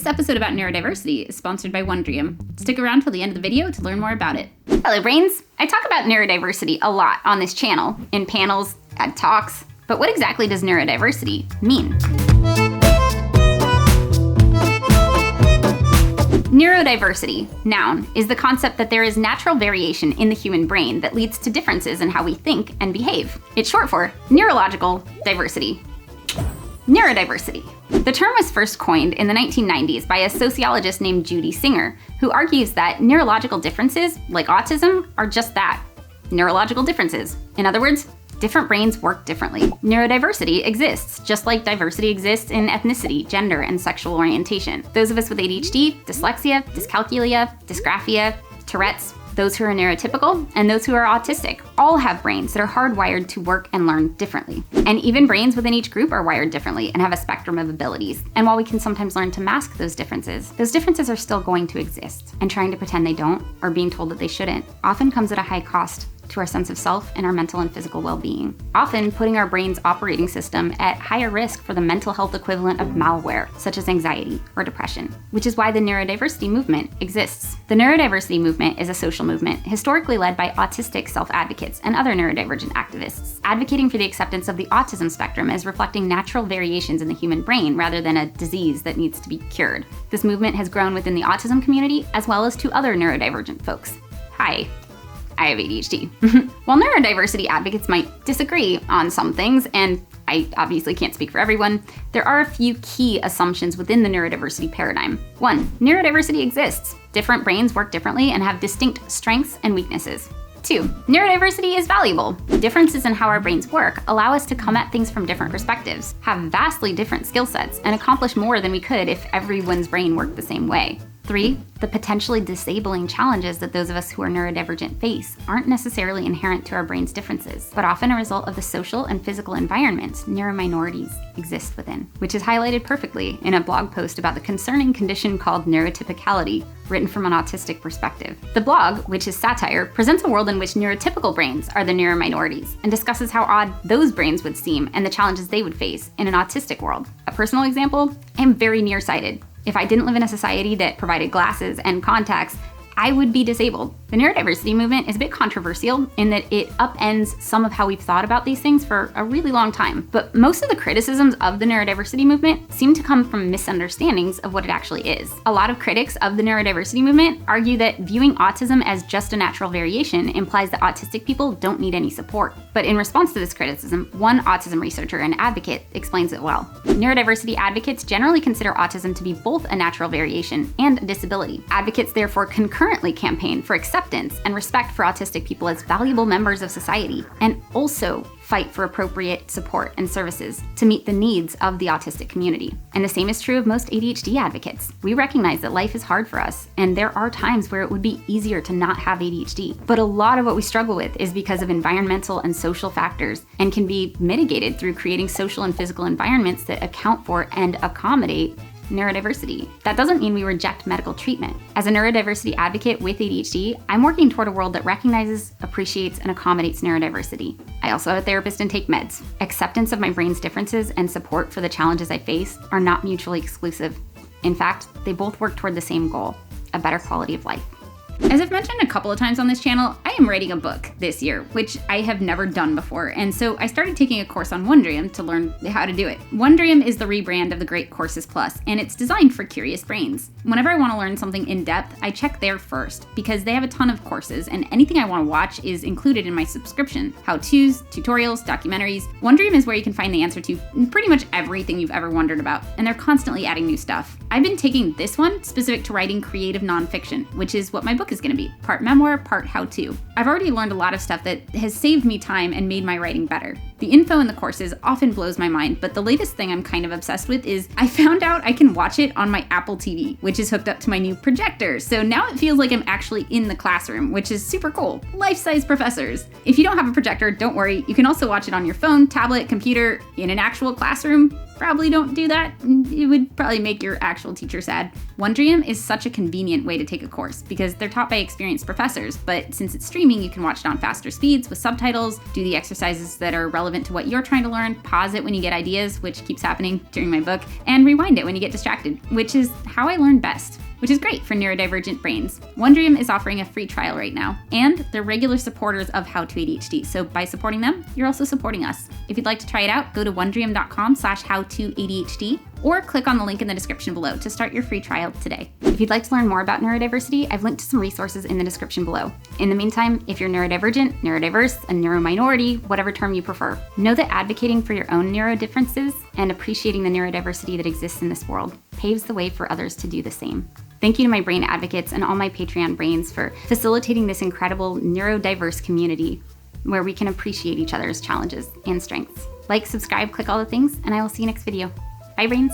This episode about neurodiversity is sponsored by Wondrium. Stick around till the end of the video to learn more about it. Hello, brains! I talk about neurodiversity a lot on this channel, in panels, at talks, but what exactly does neurodiversity mean? Neurodiversity, noun, is the concept that there is natural variation in the human brain that leads to differences in how we think and behave. It's short for neurological diversity. Neurodiversity. The term was first coined in the 1990s by a sociologist named Judy Singer, who argues that neurological differences, like autism, are just that, neurological differences. In other words, different brains work differently. Neurodiversity exists, just like diversity exists in ethnicity, gender, and sexual orientation. Those of us with ADHD, dyslexia, dyscalculia, dysgraphia, Tourette's, those who are neurotypical, and those who are autistic all have brains that are hardwired to work and learn differently. And even brains within each group are wired differently and have a spectrum of abilities. And while we can sometimes learn to mask those differences are still going to exist. And trying to pretend they don't, or being told that they shouldn't, often comes at a high cost to our sense of self and our mental and physical well-being, often putting our brain's operating system at higher risk for the mental health equivalent of malware, such as anxiety or depression, which is why the neurodiversity movement exists. The neurodiversity movement is a social movement historically led by autistic self-advocates and other neurodivergent activists, advocating for the acceptance of the autism spectrum as reflecting natural variations in the human brain rather than a disease that needs to be cured. This movement has grown within the autism community as well as to other neurodivergent folks. Hi. I have ADHD. While neurodiversity advocates might disagree on some things, and I obviously can't speak for everyone, there are a few key assumptions within the neurodiversity paradigm. 1. Neurodiversity exists. Different brains work differently and have distinct strengths and weaknesses. 2. Neurodiversity is valuable. Differences in how our brains work allow us to come at things from different perspectives, have vastly different skill sets, and accomplish more than we could if everyone's brain worked the same way. 3. The potentially disabling challenges that those of us who are neurodivergent face aren't necessarily inherent to our brain's differences, but often a result of the social and physical environments neurominorities exist within, which is highlighted perfectly in a blog post about the concerning condition called neurotypicality, written from an autistic perspective. The blog, which is satire, presents a world in which neurotypical brains are the neurominorities and discusses how odd those brains would seem and the challenges they would face in an autistic world. A personal example, I'm very nearsighted. If I didn't live in a society that provided glasses and contacts, I would be disabled. The neurodiversity movement is a bit controversial in that it upends some of how we've thought about these things for a really long time. But most of the criticisms of the neurodiversity movement seem to come from misunderstandings of what it actually is. A lot of critics of the neurodiversity movement argue that viewing autism as just a natural variation implies that autistic people don't need any support. But in response to this criticism, one autism researcher and advocate explains it well. Neurodiversity advocates generally consider autism to be both a natural variation and a disability. Advocates therefore concurrently campaign for acceptance and respect for autistic people as valuable members of society, and also fight for appropriate support and services to meet the needs of the autistic community. And the same is true of most ADHD advocates. We recognize that life is hard for us, and there are times where it would be easier to not have ADHD. But a lot of what we struggle with is because of environmental and social factors, and can be mitigated through creating social and physical environments that account for and accommodate neurodiversity. That doesn't mean we reject medical treatment. As a neurodiversity advocate with ADHD, I'm working toward a world that recognizes, appreciates, and accommodates neurodiversity. I also have a therapist and take meds. Acceptance of my brain's differences and support for the challenges I face are not mutually exclusive. In fact, they both work toward the same goal: a better quality of life. As I've mentioned a couple of times on this channel, I am writing a book this year, which I have never done before, and so I started taking a course on Wondrium to learn how to do it. Wondrium is the rebrand of the Great Courses Plus, and it's designed for curious brains. Whenever I want to learn something in depth, I check there first, because they have a ton of courses, and anything I want to watch is included in my subscription. How-tos, tutorials, documentaries. Wondrium is where you can find the answer to pretty much everything you've ever wondered about, and they're constantly adding new stuff. I've been taking this one specific to writing creative nonfiction, which is what my book is going to be. Part memoir, part how-to. I've already learned a lot of stuff that has saved me time and made my writing better. The info in the courses often blows my mind, but the latest thing I'm kind of obsessed with is I found out I can watch it on my Apple TV, which is hooked up to my new projector. So now it feels like I'm actually in the classroom, which is super cool. Life-size professors. If you don't have a projector, don't worry. You can also watch it on your phone, tablet, computer, in an actual classroom, probably don't do that. It would probably make your actual teacher sad. Wondrium is such a convenient way to take a course because they're taught by experienced professors, but since it's streaming, you can watch it on faster speeds with subtitles, do the exercises that are relevant to what you're trying to learn, pause it when you get ideas, which keeps happening during my book, and rewind it when you get distracted, which is how I learn best, which is great for neurodivergent brains. Wondrium is offering a free trial right now, and they're regular supporters of How to ADHD, so by supporting them, you're also supporting us. If you'd like to try it out, go to wondrium.com/howtoadhd, or click on the link in the description below to start your free trial today. If you'd like to learn more about neurodiversity, I've linked to some resources in the description below. In the meantime, if you're neurodivergent, neurodiverse, a neurominority, whatever term you prefer, know that advocating for your own neurodifferences and appreciating the neurodiversity that exists in this world paves the way for others to do the same. Thank you to my brain advocates and all my Patreon brains for facilitating this incredible neurodiverse community where we can appreciate each other's challenges and strengths. Like, subscribe, click all the things, and I will see you next video. Bye, brains.